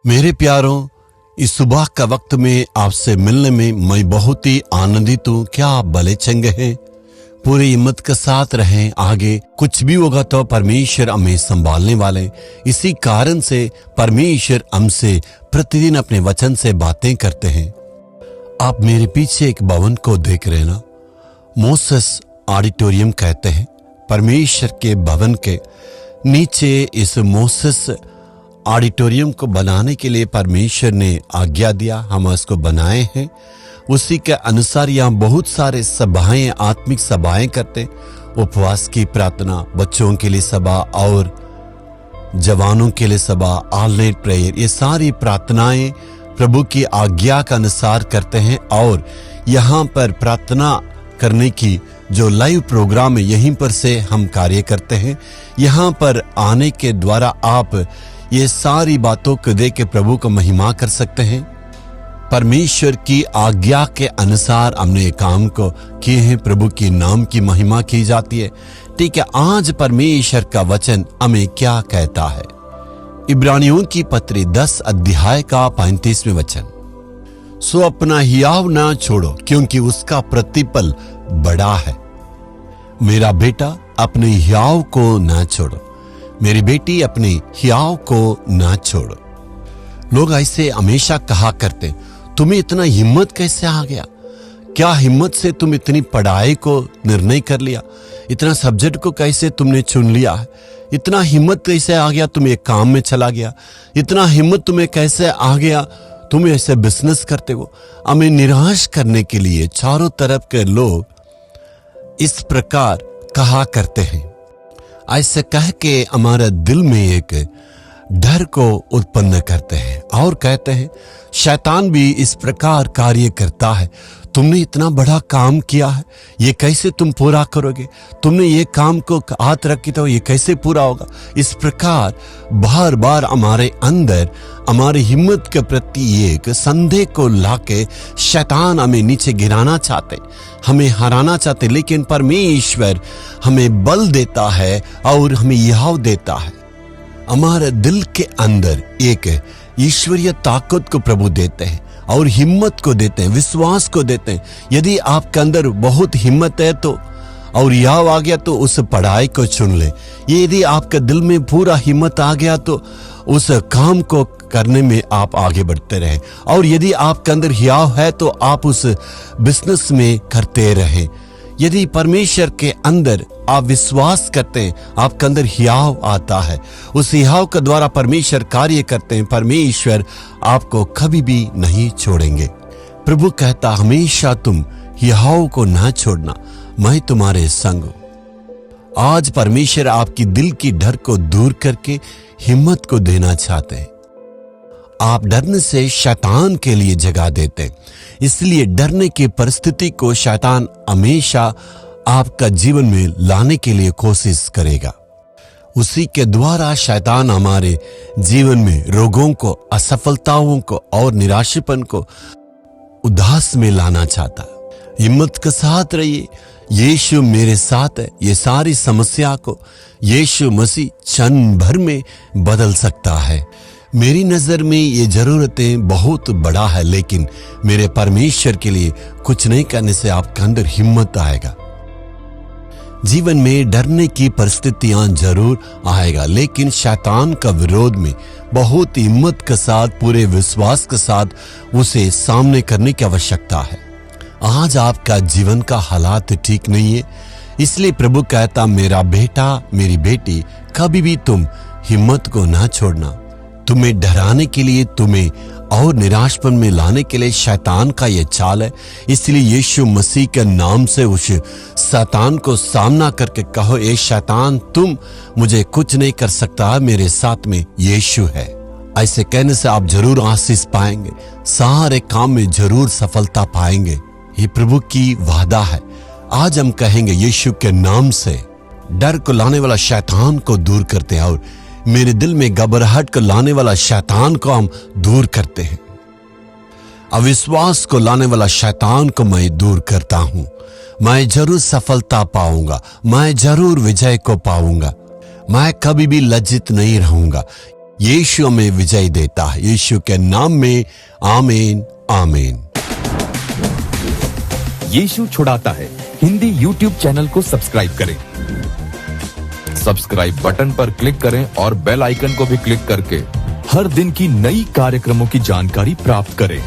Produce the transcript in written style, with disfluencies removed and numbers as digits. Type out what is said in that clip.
मेरे प्यारों, इस सुबह का वक्त में आपसे मिलने में मैं बहुत ही आनंदित हूँ। क्या आप भले चंगे हैं? पूरी हिम्मत के साथ रहें। आगे कुछ भी होगा तो परमेश्वर हमें संभालने वाले। इसी कारण से परमेश्वर हमसे प्रतिदिन अपने वचन से बातें करते हैं। आप मेरे पीछे एक भवन को देख रहे हैं ना, मोसेस ऑडिटोरियम कहते हैं। परमेश्वर के भवन के नीचे इस मोसेस ऑडिटोरियम को बनाने के लिए परमेश्वर ने आज्ञा दिया, हम उसको बनाए हैं। उसी के अनुसार यहाँ बहुत सारे सभाएं, आत्मिक सभाएं करते, उपवास की प्रार्थना, बच्चों के लिए सभा और जवानों के लिए सभा, ऑल नाइट प्रेयर, ये सारी प्रार्थनाएं प्रभु की आज्ञा के अनुसार करते हैं। और यहाँ पर प्रार्थना करने की जो लाइव प्रोग्राम है, यहीं पर से हम कार्य करते हैं। यहाँ पर आने के द्वारा आप ये सारी बातों को देख के प्रभु को महिमा कर सकते हैं। परमेश्वर की आज्ञा के अनुसार हमने ये काम को किए हैं। प्रभु की नाम की महिमा की जाती है। ठीक है, आज परमेश्वर का वचन हमें क्या कहता है? इब्रानियों की पत्री 10 अध्याय का 35वें वचन। सो अपना हियाव ना छोड़ो, क्योंकि उसका प्रतिफल बड़ा है। मेरा बेटा, अपने हियाव को ना छोड़ो। मेरी बेटी, अपने हियाव को ना छोड़ो। लोग ऐसे हमेशा कहा करते, तुम्हें इतना हिम्मत कैसे आ गया? क्या हिम्मत से तुम इतनी पढ़ाई को निर्णय कर लिया? इतना सब्जेक्ट को कैसे तुमने चुन लिया है? इतना हिम्मत कैसे आ गया तुम एक काम में चला गया? इतना हिम्मत तुम्हें कैसे आ गया तुम ऐसे बिजनेस करते हो? हमें निराश करने के लिए चारों तरफ के लोग इस प्रकार कहा करते हैं। ऐसे कह के हमारे दिल में एक डर को उत्पन्न करते हैं और कहते हैं, शैतान भी इस प्रकार कार्य करता है। तुमने इतना बड़ा काम किया है, ये कैसे तुम पूरा करोगे? तुमने ये काम को हाथ रखी तो ये कैसे पूरा होगा? इस प्रकार बार बार हमारे अंदर हमारी हिम्मत के प्रति एक संदेह को लाके शैतान हमें नीचे गिराना चाहते, हमें हराना चाहते। लेकिन परमेश्वर हमें बल देता है और हमें हियाव देता है। हमारे दिल के अंदर एक ईश्वरीय ताकत को प्रभु देते हैं और हिम्मत को देते हैं, विश्वास को देते हैं। यदि आपके अंदर बहुत हिम्मत है तो और हियाव आ गया तो उस पढ़ाई को चुन ले। यदि आपके दिल में पूरा हिम्मत आ गया तो उस काम को करने में आप आगे बढ़ते रहें। और यदि आपके अंदर हियाव है तो आप उस बिजनेस में करते रहें। यदि परमेश्वर के अंदर आप विश्वास करते हैं, आपके अंदर हियाव आता है, उस हियाव के द्वारा परमेश्वर कार्य करते हैं। परमेश्वर आपको कभी भी नहीं छोड़ेंगे। प्रभु कहता, हमेशा तुम हियाव को ना छोड़ना, मैं तुम्हारे संग हूं। आज परमेश्वर आपकी दिल की डर को दूर करके हिम्मत को देना चाहते हैं। आप डरने से शैतान के लिए जगह देते हैं, इसलिए डरने की परिस्थिति को शैतान हमेशा आपका जीवन में लाने के लिए कोशिश करेगा। उसी के द्वारा शैतान हमारे जीवन में रोगों को, असफलताओं को और निराशापन को, उदास में लाना चाहता है। हिम्मत के साथ रहिए, यीशु मेरे साथ है। ये सारी समस्या को यीशु मसीह क्षण भर में बदल सकता है। मेरी नजर में ये जरूरतें बहुत बड़ा है, लेकिन मेरे परमेश्वर के लिए कुछ नहीं करने से आपके अंदर हिम्मत आएगा। जीवन में डरने की परिस्थितियां जरूर आएगा, लेकिन शैतान का विरोध में बहुत हिम्मत के साथ, पूरे विश्वास के साथ उसे सामने करने की आवश्यकता है। आज आपका जीवन का हालात ठीक नहीं है, इसलिए प्रभु कहता, मेरा बेटा, मेरी बेटी, कभी भी तुम हिम्मत को ना छोड़ना। तुम्हें डराने के लिए, तुम्हें और निराशपन में लाने के लिए शैतान का यह चाल है। इसलिए यीशु मसीह के नाम से उस शैतान को सामना करके कहो, ए शैतान, तुम मुझे कुछ नहीं कर सकता, मेरे साथ में यीशु है। ऐसे कहने से आप जरूर आशीष पाएंगे, सारे काम में जरूर सफलता पाएंगे। ये प्रभु की वादा है। आज हम कहेंगे, यीशु के नाम से डर को लाने वाला शैतान को दूर करते हैं और मेरे दिल में घबराहट को लाने वाला शैतान को हम दूर करते हैं। अविश्वास को लाने वाला शैतान को मैं दूर करता हूं। मैं जरूर सफलता पाऊंगा, मैं जरूर विजय को पाऊंगा, मैं कभी भी लज्जित नहीं रहूंगा। यीशु हमें विजय देता है। यीशु के नाम में आमीन आमीन। यीशु छुड़ाता है हिंदी यूट्यूब चैनल को सब्सक्राइब करें। सब्सक्राइब बटन पर क्लिक करें और बेल आइकन को भी क्लिक करके हर दिन की नई कार्यक्रमों की जानकारी प्राप्त करें।